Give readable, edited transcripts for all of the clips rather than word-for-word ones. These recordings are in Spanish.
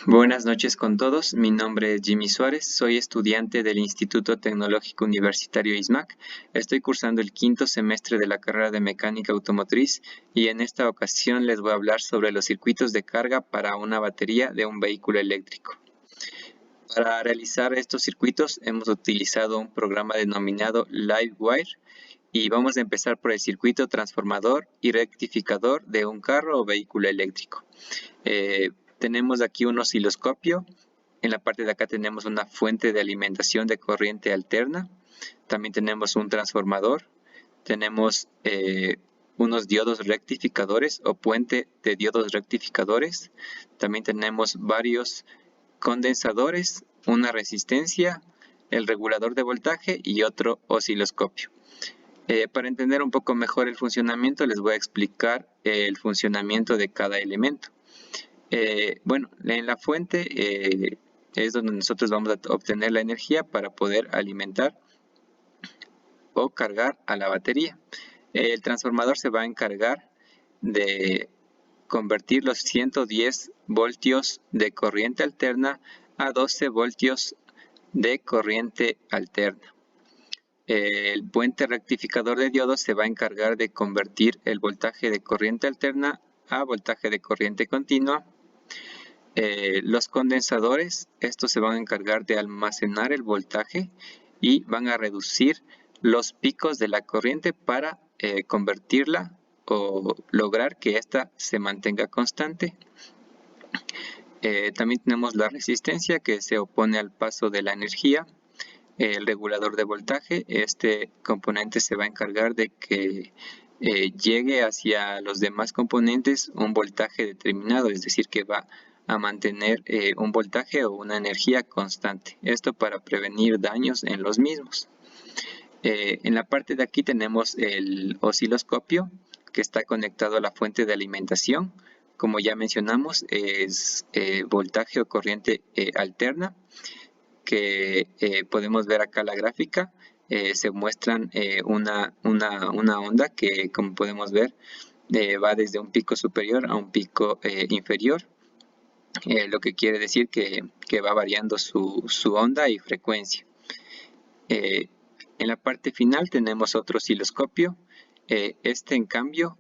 Buenas noches con todos, mi nombre es Jimmy Suárez, soy estudiante del Instituto Tecnológico Universitario ISMAC. Estoy cursando el quinto semestre de la carrera de Mecánica Automotriz y en esta ocasión les voy a hablar sobre los circuitos de carga para una batería de un vehículo eléctrico. Para realizar estos circuitos hemos utilizado un programa denominado Livewire y vamos a empezar por el circuito transformador y rectificador de un carro o vehículo eléctrico. Tenemos aquí un osciloscopio. En la parte de acá tenemos una fuente de alimentación de corriente alterna. También tenemos un transformador. Tenemos unos diodos rectificadores o puente de diodos rectificadores. También tenemos varios condensadores, una resistencia, el regulador de voltaje y otro osciloscopio. Para entender un poco mejor el funcionamiento, les voy a explicar el funcionamiento de cada elemento. Bueno, en la fuente es donde nosotros vamos a obtener la energía para poder alimentar o cargar a la batería. El transformador se va a encargar de convertir los 110 voltios de corriente alterna a 12 voltios de corriente alterna. El puente rectificador de diodos se va a encargar de convertir el voltaje de corriente alterna a voltaje de corriente continua. Los condensadores, estos se van a encargar de almacenar el voltaje y van a reducir los picos de la corriente para convertirla o lograr que ésta se mantenga constante. También tenemos la resistencia que se opone al paso de la energía. El regulador de voltaje, este componente se va a encargar de que llegue hacia los demás componentes un voltaje determinado, es decir, que va a mantener un voltaje o una energía constante. Esto para prevenir daños en los mismos. En la parte de aquí tenemos el osciloscopio que está conectado a la fuente de alimentación. Como ya mencionamos, es voltaje o corriente alterna, que podemos ver acá la gráfica. Se muestran una onda que, como podemos ver, va desde un pico superior a un pico inferior. Lo que quiere decir que va variando su onda y frecuencia. En la parte final tenemos otro osciloscopio. Este, en cambio,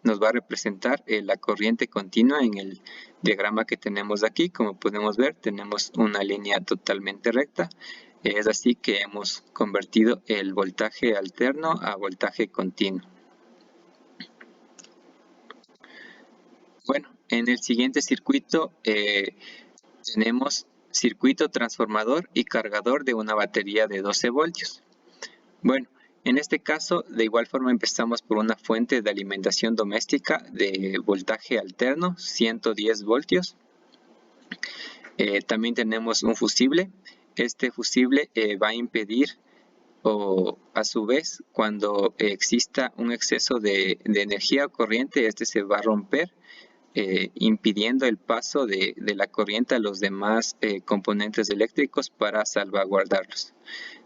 nos va a representar la corriente continua en el diagrama que tenemos aquí. Como podemos ver, tenemos una línea totalmente recta. Es así que hemos convertido el voltaje alterno a voltaje continuo. Bueno, en el siguiente circuito tenemos circuito transformador y cargador de una batería de 12 voltios. Bueno, en este caso, de igual forma empezamos por una fuente de alimentación doméstica de voltaje alterno, 110 voltios. También tenemos un fusible. Este fusible va a impedir, o a su vez, cuando exista un exceso de energía o corriente, este se va a romper, impidiendo el paso de la corriente a los demás componentes eléctricos para salvaguardarlos.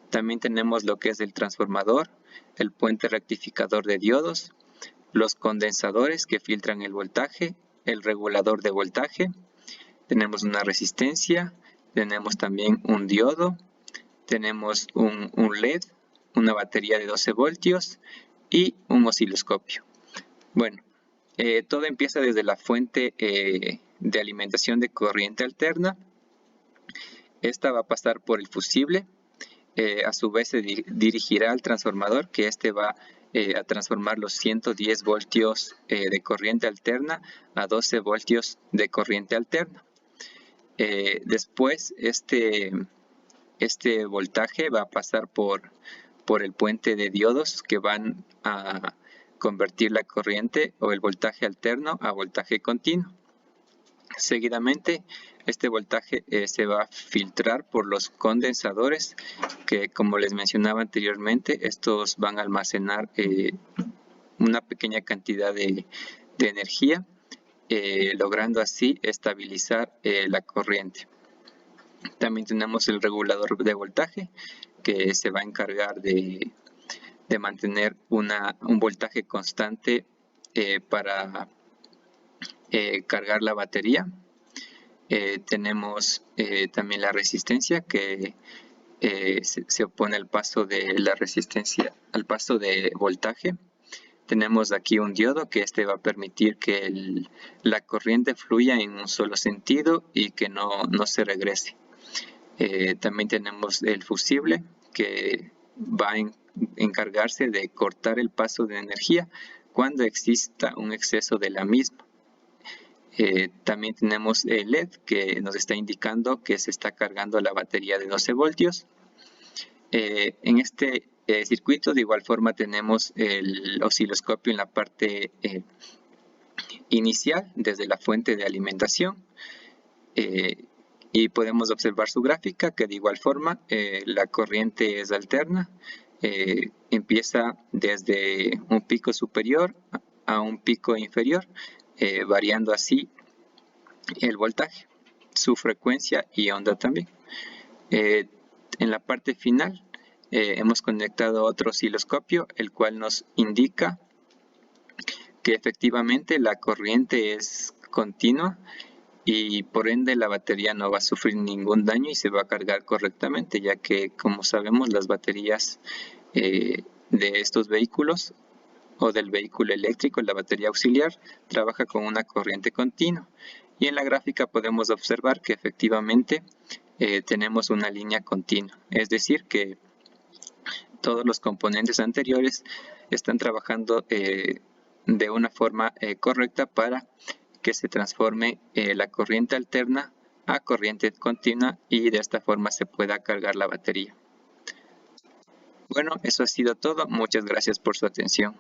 También tenemos lo que es el transformador, el puente rectificador de diodos, los condensadores que filtran el voltaje, el regulador de voltaje, tenemos una resistencia, tenemos también un diodo, tenemos un LED, una batería de 12 voltios y un osciloscopio. Bueno, todo empieza desde la fuente de alimentación de corriente alterna. Esta va a pasar por el fusible. A su vez se dirigirá al transformador, que este va a transformar los 110 voltios de corriente alterna a 12 voltios de corriente alterna. Después este voltaje va a pasar por el puente de diodos que van a convertir la corriente o el voltaje alterno a voltaje continuo. Seguidamente, este voltaje se va a filtrar por los condensadores que, como les mencionaba anteriormente, estos van a almacenar una pequeña cantidad de energía, logrando así estabilizar la corriente. También tenemos el regulador de voltaje que se va a encargar de mantener un voltaje constante para cargar la batería. Tenemos también la resistencia, que se opone al paso de la resistencia, al paso de voltaje. Tenemos aquí un diodo, que va a permitir que la corriente fluya en un solo sentido y que no se regrese. También tenemos el fusible, que va a encargarse de cortar el paso de energía cuando exista un exceso de la misma. También tenemos el LED, que nos está indicando que se está cargando la batería de 12 voltios. En este circuito, de igual forma, tenemos el osciloscopio en la parte inicial, desde la fuente de alimentación. Y podemos observar su gráfica, que de igual forma la corriente es alterna. Empieza desde un pico superior a un pico inferior, variando así el voltaje, su frecuencia y onda también. En la parte final hemos conectado otro osciloscopio, el cual nos indica que efectivamente la corriente es continua y por ende la batería no va a sufrir ningún daño y se va a cargar correctamente, ya que, como sabemos, las baterías de estos vehículos o del vehículo eléctrico, la batería auxiliar, trabaja con una corriente continua. Y en la gráfica podemos observar que efectivamente tenemos una línea continua, es decir que todos los componentes anteriores están trabajando de una forma correcta para que se transforme la corriente alterna a corriente continua y de esta forma se pueda cargar la batería. Bueno, eso ha sido todo. Muchas gracias por su atención.